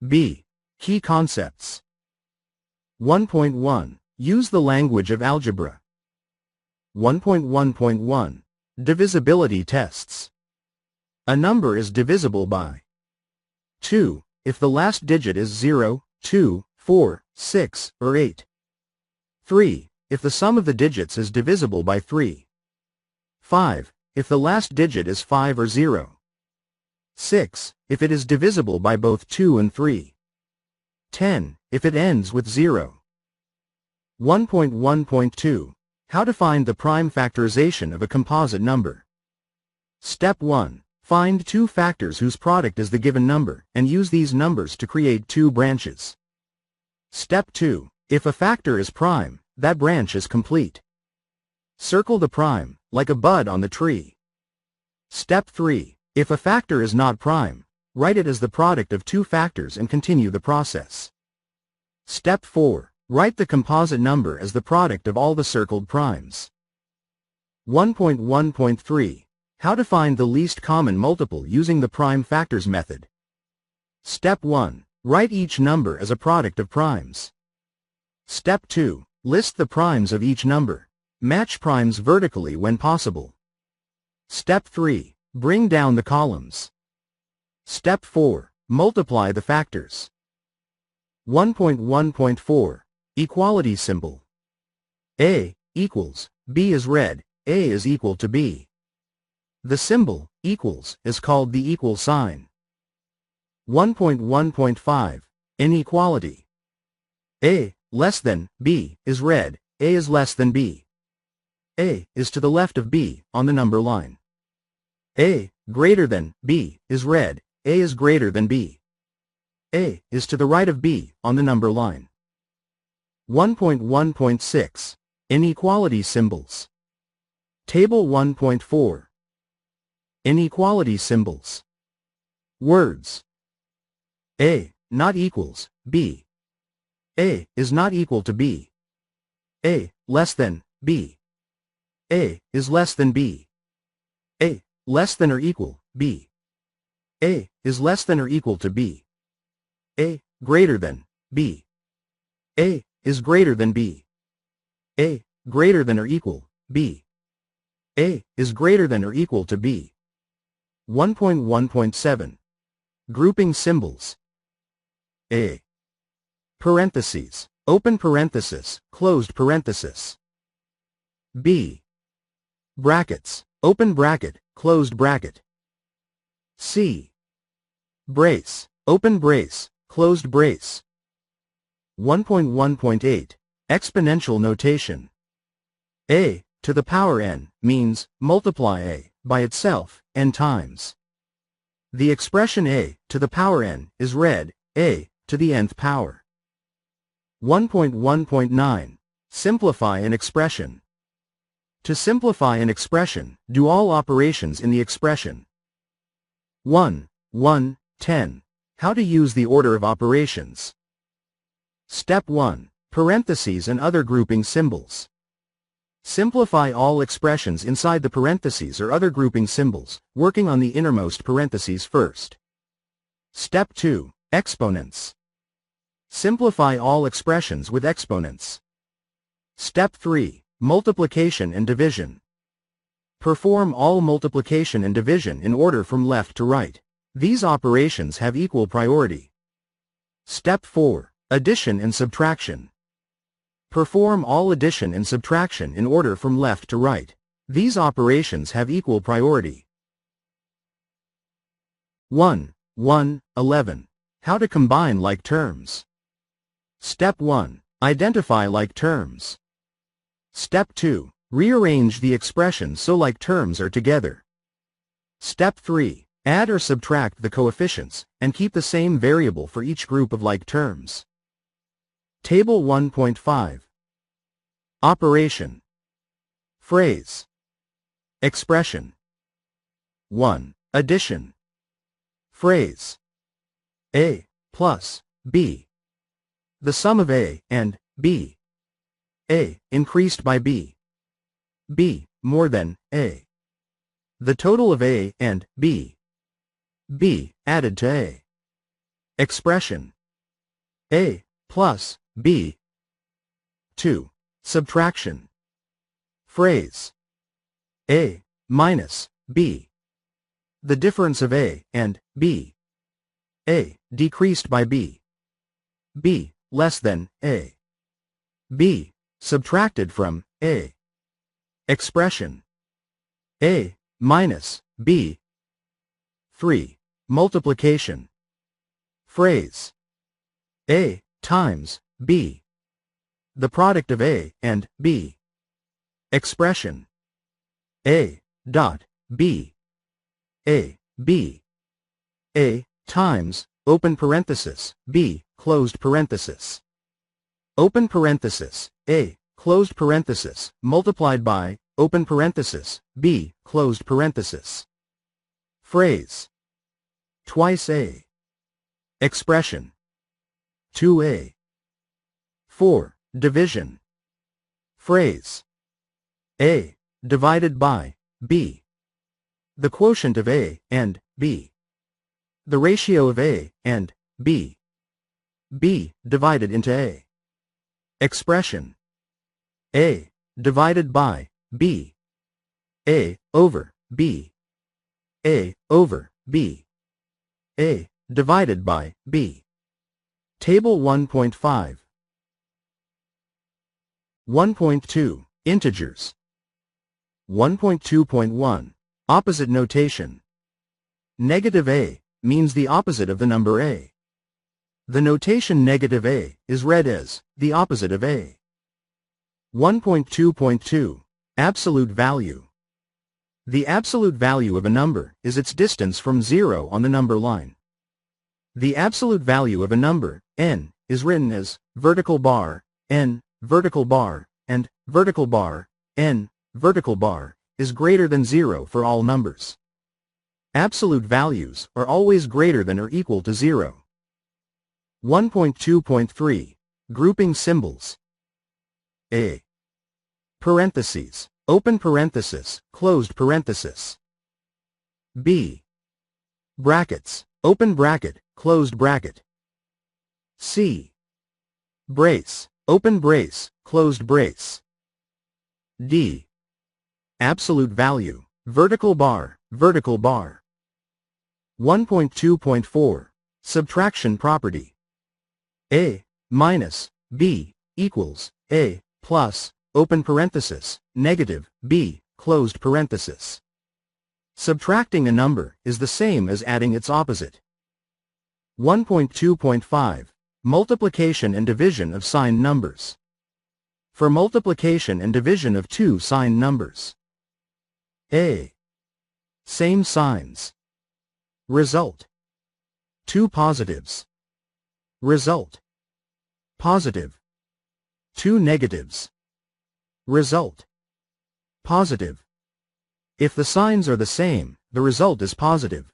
B. Key concepts. 1.1. Use the language of algebra. 1.1.1. Divisibility tests. A number is divisible by 2, if the last digit is 0, 2, 4, 6, or 8. 3, if the sum of the digits is divisible by 3. 5, if the last digit is 5 or 0. 6, if it is divisible by both 2 and 3. 10, if it ends with 0. 1.1.2. How to find the prime factorization of a composite number. Step 1. Find two factors whose product is the given number, and use these numbers to create two branches. Step 2. If a factor is prime, that branch is complete. Circle the prime, like a bud on the tree. Step 3. If a factor is not prime, write it as the product of two factors and continue the process. Step 4. Write the composite number as the product of all the circled primes. 1.1.3. How to find the least common multiple using the prime factors method. Step 1. Write each number as a product of primes. Step 2. List the primes of each number. Match primes vertically when possible. Step 3. Bring down the columns. Step 4. Multiply the factors. 1.1.4. Equality symbol. A equals, B is read, A is equal to B. The symbol, equals, is called the equal sign. 1.1.5. Inequality. A less than B is read, A is less than B. A is to the left of B on the number line. A greater than B is read, A is greater than B. A is to the right of B on the number line. 1.1.6. Inequality symbols. Table 1.4. Inequality symbols. Words. A not equals B. A is not equal to B. A less than B. A is less than B. A less than or equal B. A is less than or equal to B. A greater than B. A is greater than B. A greater than or equal B. A is greater than or equal to B. 1.1.7. Grouping symbols. A. Parentheses, open parenthesis, closed parenthesis. B. Brackets, open bracket, closed bracket. C. Brace, open brace, closed brace. 1.1.8. Exponential notation. A to the power n means multiply a by itself n times. The expression a to the power n is read a to the nth power. 1.1.9. Simplify an expression. To simplify an expression, do all operations in the expression. 1, 1, 10. How to use the order of operations. Step 1. Parentheses and other grouping symbols. Simplify all expressions inside the parentheses or other grouping symbols, working on the innermost parentheses first. Step 2. Exponents. Simplify all expressions with exponents. Step 3. Multiplication and division. Perform all multiplication and division in order from left to right. These operations have equal priority. Step 4. Addition and subtraction. Perform all addition and subtraction in order from left to right. These operations have equal priority. 1, 1, 11. How to combine like terms. Step 1. Identify like terms. Step 2. Rearrange the expression so like terms are together. Step 3. Add or subtract the coefficients, and keep the same variable for each group of like terms. Table 1.5. Operation. Phrase. Expression. 1. Addition. Phrase. A plus B. The sum of A and B. A increased by B. B more than A. The total of A and B. B added to A. Expression. A plus B. 2. Subtraction. Phrase. A minus B. The difference of A and B. A decreased by B. B less than A. B subtracted from A. Expression. A minus B. 3. Multiplication. Phrase. A times B. The product of A and B. Expression. A dot B. A B. A times, open parenthesis, B, closed parenthesis. Open parenthesis, A, closed parenthesis, multiplied by, open parenthesis, B, closed parenthesis. Phrase. Twice A. Expression. 2A. 4. Division. Phrase. A divided by B. The quotient of A and B. The ratio of A and B. B divided into A. Expression. A divided by B. A over B. A over B. A divided by B. Table 1.5. 1.2. Integers. 1.2.1. Opposite notation. Negative A means the opposite of the number A. The notation negative A is read as the opposite of A. 1.2.2. Absolute value. The absolute value of a number is its distance from 0 on the number line. The absolute value of a number, n, is written as vertical bar, n, vertical bar, and vertical bar, n, vertical bar, is greater than 0 for all numbers. Absolute values are always greater than or equal to 0. 1.2.3. Grouping symbols. A. Parentheses, open parenthesis, closed parenthesis. B. Brackets, open bracket, closed bracket. C. Brace, open brace, closed brace. D. Absolute value, vertical bar, vertical bar. 1.2.4. Subtraction property. A minus B equals A plus, open parenthesis, negative B, closed parenthesis. Subtracting a number is the same as adding its opposite. 1.2.5. Multiplication and division of signed numbers. For multiplication and division of two signed numbers. A. Same signs. Result. Two positives. Result. Positive. Two negatives. Result. Positive. If the signs are the same, the result is positive.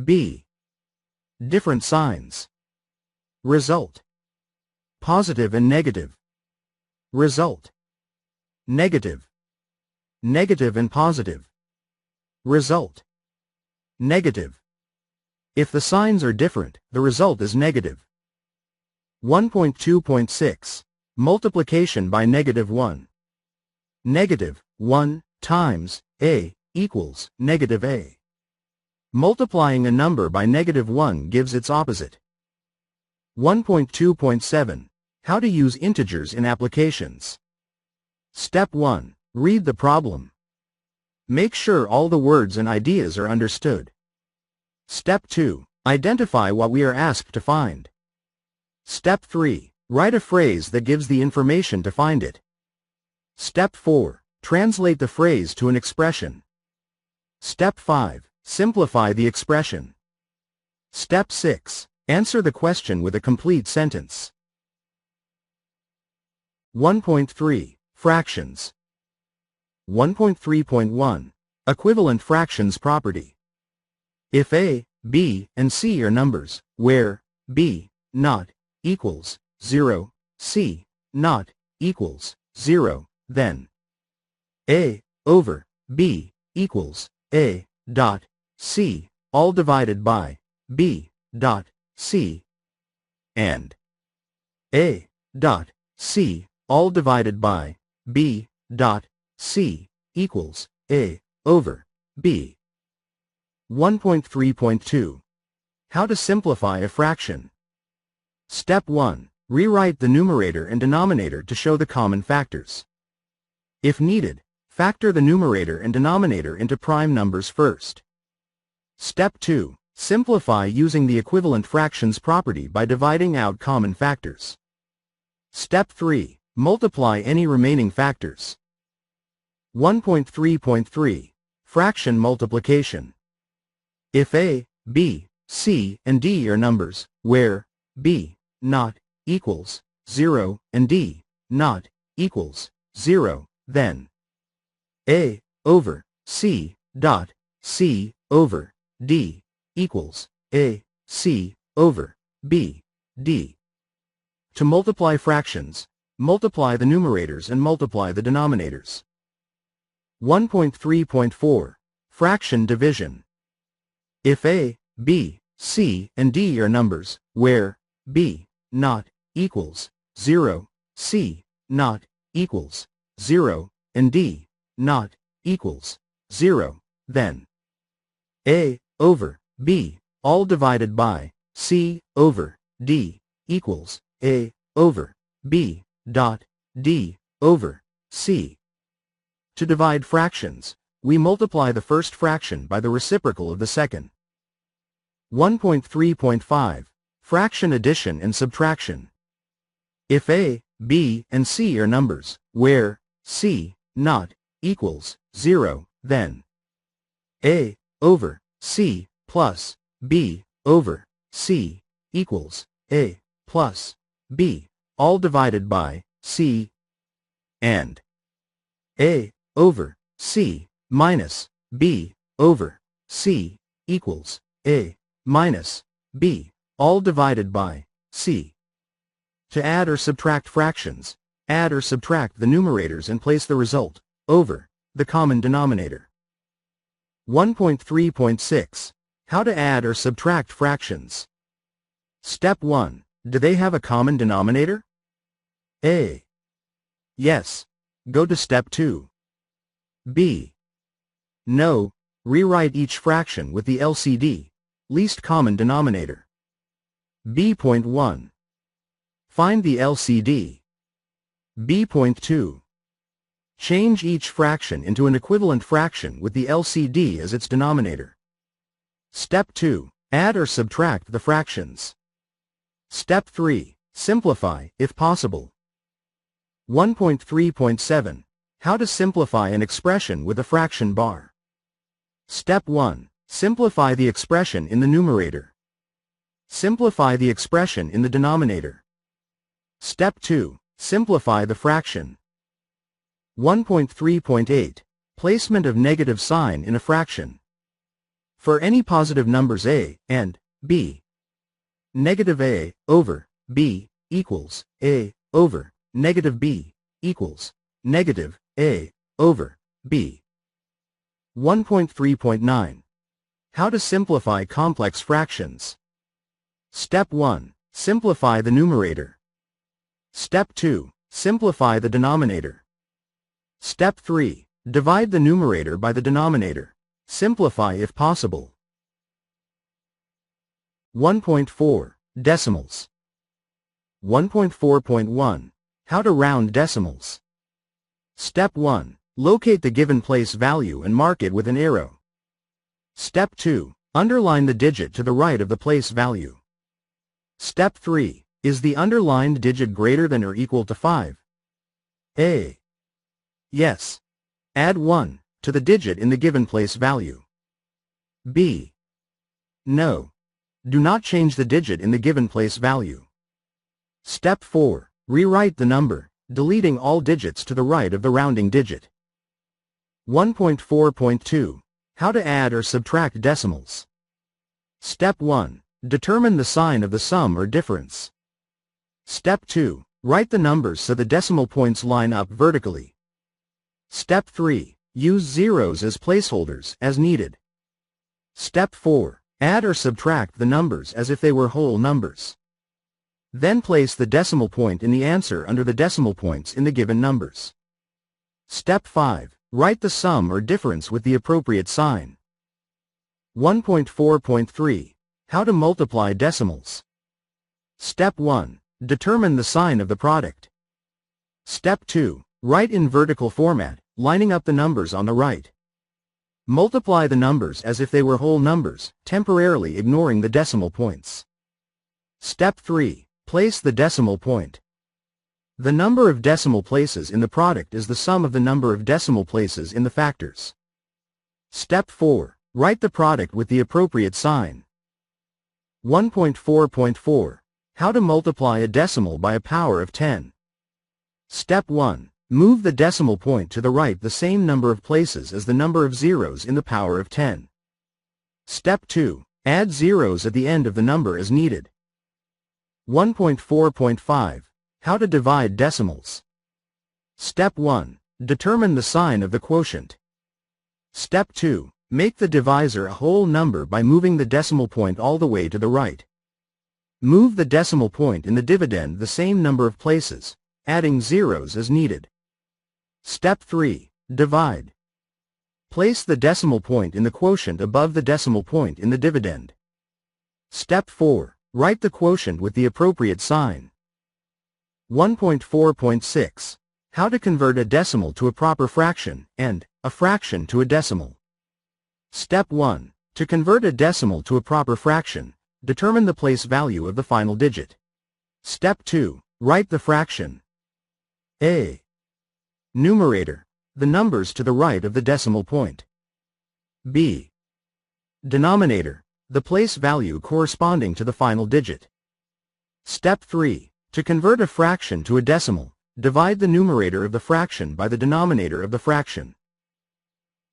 B. Different signs. Result. Positive and negative. Result. Negative. Negative and positive. Result. Negative. If the signs are different, the result is negative. 1.2.6. Multiplication by negative 1. Negative 1 times A equals negative A. Multiplying a number by negative 1 gives its opposite. 1.2.7. How to use integers in applications. Step 1. Read the problem. Make sure all the words and ideas are understood. Step 2. Identify what we are asked to find. Step 3. Write a phrase that gives the information to find it. Step 4. Translate the phrase to an expression. Step 5. Simplify the expression. Step 6. Answer the question with a complete sentence. 1.3. Fractions. 1.3.1. Equivalent fractions property. If A, B, and C are numbers, where B not equals 0, C not equals 0, then A over B equals A dot C, all divided by B dot C, and A dot C, all divided by B dot C equals A over B. 1.3.2. How to simplify a fraction. Step 1. Rewrite the numerator and denominator to show the common factors. If needed, factor the numerator and denominator into prime numbers first. Step 2. Simplify using the equivalent fractions property by dividing out common factors. Step 3. Multiply any remaining factors. 1.3.3. Fraction multiplication. If A, B, C, and D are numbers, where B not equals 0 and D not equals 0, then A over C dot C over D equals A C over B D. To multiply fractions, multiply the numerators and multiply the denominators. 1.3.4. Fraction division. If A, B, C, and D are numbers, where B not equals 0, C not equals 0, and D not equals 0, then A over B, all divided by C over D, equals A over B dot D over C. To divide fractions, we multiply the first fraction by the reciprocal of the second. 1.3.5. Fraction addition and subtraction. If A, B, and C are numbers, where C not equals 0, then A over C plus B over C equals A plus B, all divided by C, and A over C minus B over C equals A minus B, all divided by C. To add or subtract fractions, add or subtract the numerators and place the result over the common denominator. 1.3.6. How to add or subtract fractions. Step 1. Do they have a common denominator? A. Yes. Go to step 2. B. No. Rewrite each fraction with the LCD, least common denominator. B.1. Find the LCD. B.2. Change each fraction into an equivalent fraction with the LCD as its denominator. Step 2. Add or subtract the fractions. Step 3. Simplify, if possible. 1.3.7. How to simplify an expression with a fraction bar. Step 1. Simplify the expression in the numerator. Simplify the expression in the denominator. Step 2. Simplify the fraction. 1.3.8. Placement of negative sign in a fraction. For any positive numbers A and B, negative A over B equals A over negative B equals negative A over B. 1.3.9. How to simplify complex fractions. Step 1. Simplify the numerator. Step 2. Simplify the denominator. Step 3. Divide the numerator by the denominator. Simplify if possible. 1.4. Decimals. 1.4.1. How to round decimals. Step 1. Locate the given place value and mark it with an arrow. Step 2. Underline the digit to the right of the place value. Step 3. Is the underlined digit greater than or equal to 5? A. Yes. Add 1 to the digit in the given place value. B. No. Do not change the digit in the given place value. Step 4. Rewrite the number, deleting all digits to the right of the rounding digit. 1.4.2. How to add or subtract decimals. Step 1. Determine the sign of the sum or difference. Step 2. Write the numbers so the decimal points line up vertically. Step 3. Use zeros as placeholders as needed. Step 4. Add or subtract the numbers as if they were whole numbers. Then place the decimal point in the answer under the decimal points in the given numbers. Step 5. Write the sum or difference with the appropriate sign. 1.4.3. How to multiply decimals. Step 1. Determine the sign of the product. Step 2. Write in vertical format, lining up the numbers on the right. Multiply the numbers as if they were whole numbers, temporarily ignoring the decimal points. Step 3. Place the decimal point. The number of decimal places in the product is the sum of the number of decimal places in the factors. Step 4. Write the product with the appropriate sign. 1.4.4. How to multiply a decimal by a power of 10. Step 1. Move the decimal point to the right the same number of places as the number of zeros in the power of 10. Step 2. Add zeros at the end of the number as needed. 1.4.5. How to divide decimals. Step 1. Determine the sign of the quotient. Step 2. Make the divisor a whole number by moving the decimal point all the way to the right. Move the decimal point in the dividend the same number of places, adding zeros as needed. Step 3. Divide. Place the decimal point in the quotient above the decimal point in the dividend. Step 4. Write the quotient with the appropriate sign. 1.4.6. How to convert a decimal to a proper fraction, and a fraction to a decimal. Step 1. To convert a decimal to a proper fraction, determine the place value of the final digit. Step 2. Write the fraction. A. Numerator. The numbers to the right of the decimal point. B. Denominator. The place value corresponding to the final digit. Step 3. To convert a fraction to a decimal, divide the numerator of the fraction by the denominator of the fraction.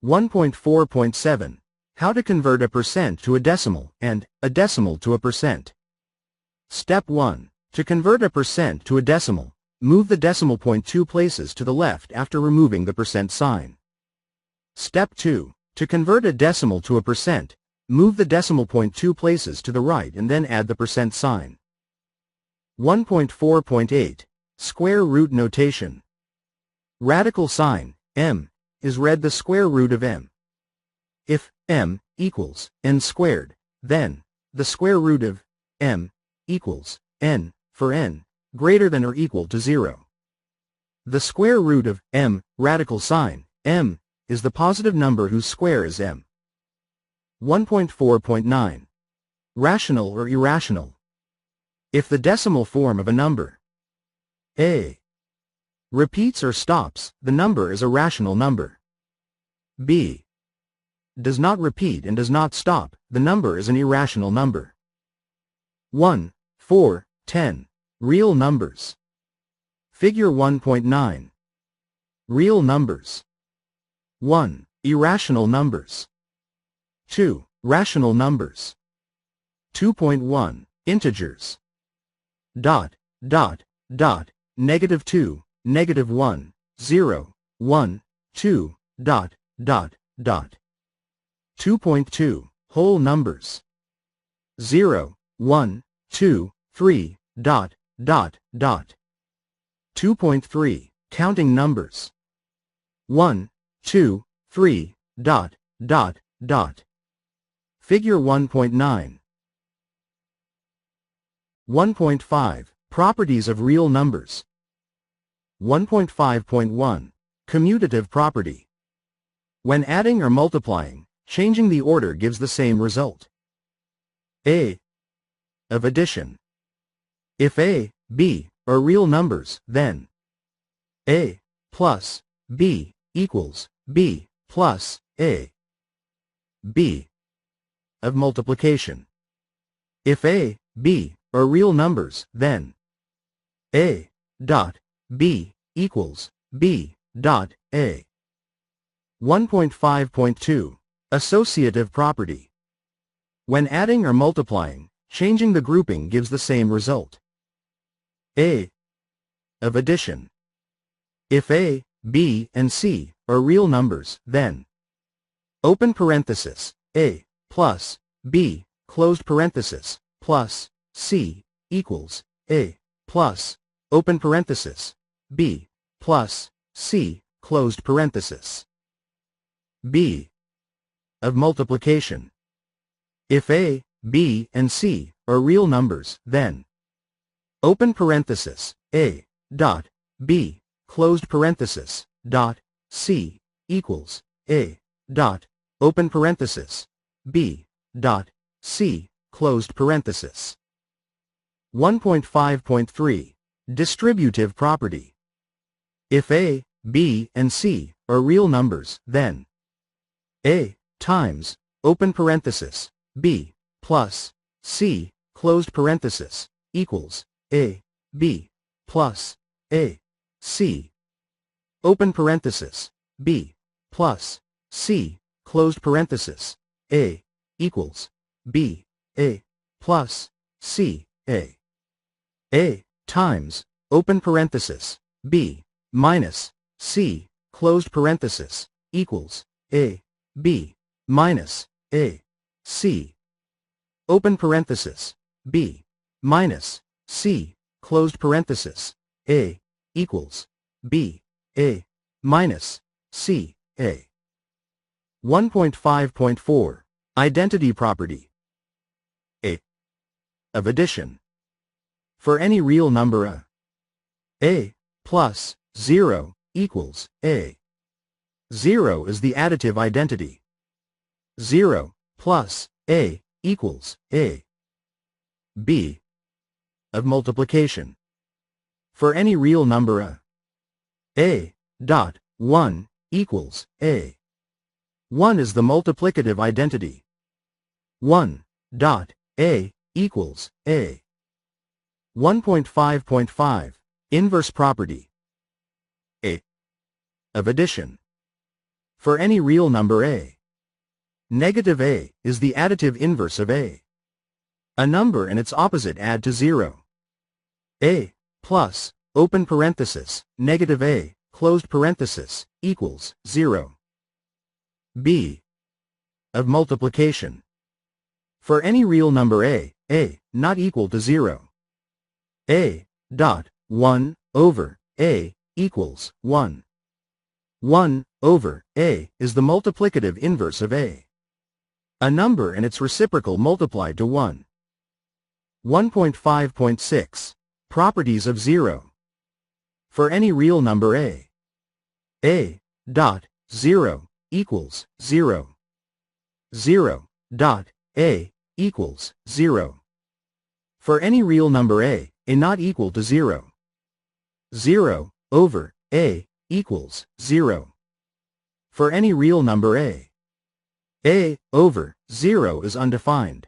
1.4.7. How to convert a percent to a decimal, and a decimal to a percent. Step 1. To convert a percent to a decimal, move the decimal point 2 places to the left after removing the percent sign. Step 2. To convert a decimal to a percent, move the decimal point 2 places to the right and then add the percent sign. 1.4.8. Square root notation. Radical sign, m, is read the square root of m. If m equals n squared, then the square root of m equals n for n greater than or equal to 0. The square root of m, radical sign, m, is the positive number whose square is m. 1.4.9. Rational or irrational. If the decimal form of a number a repeats or stops, the number is a rational number. B does not repeat and does not stop, the number is an irrational number. 1, 4, 10. Real numbers. Figure 1.9. Real numbers. 1. Irrational numbers. 2. Rational numbers. 2.1. Integers. Dot, dot, dot, -2, -1, 0, 1, 2, dot, dot, dot. 2.2. Whole numbers. 0, 1, 2, 3, dot, dot, dot. 2.3. Counting numbers. 1, 2, 3, dot, dot, dot. Figure 1.9. 1.5. Properties of real numbers. 1.5.1. Commutative property. When adding or multiplying, changing the order gives the same result. A. Of addition. If A, B are real numbers, then A plus B equals B plus A. B. Of multiplication. If A, B are real numbers, then A dot B equals B dot A. 1.5.2. Associative property. When adding or multiplying, changing the grouping gives the same result. A. Of addition. If A, B, and C are real numbers, then open parenthesis, A plus B closed parenthesis, plus, C, equals, A, plus, open parenthesis, B, plus, C, closed parenthesis. B. Of multiplication. If A, B, and C are real numbers, then open parenthesis, A, dot, B, closed parenthesis, dot, C, equals, A, dot, open parenthesis, B, dot, C, closed parenthesis. 1.5.3. Distributive property. If A, B, and C are real numbers, then A times, open parenthesis, B, plus, C, closed parenthesis, equals, A, B, plus, A, C, open parenthesis, B, plus, C, closed parenthesis, A, equals, B, A, plus, C, A. A times, open parenthesis, B, minus, C, closed parenthesis, equals, A, B, minus, A, C, open parenthesis, B, minus, C, closed parenthesis, A, equals, B, A, minus, C, A. 1.5.4. Identity property. A. Of addition. For any real number A plus 0 equals A. 0 is the additive identity. 0 plus A equals A. B. Of multiplication. For any real number A dot 1 equals A. 1 is the multiplicative identity. 1 dot A equals A. 1.5.5. Inverse property. A. Of addition. For any real number A, negative A is the additive inverse of A. A number and its opposite add to 0. A plus, open parenthesis, negative A, closed parenthesis, equals 0. B. Of multiplication. For any real number A not equal to 0. A dot 1 over A equals 1. 1 over A is the multiplicative inverse of A. A number and its reciprocal multiplied to 1. 1.5.6. Properties of 0. For any real number A dot 0 equals 0. 0 dot A equals 0. For any real number A not equal to 0. 0 over A equals 0. For any real number A over 0 is undefined.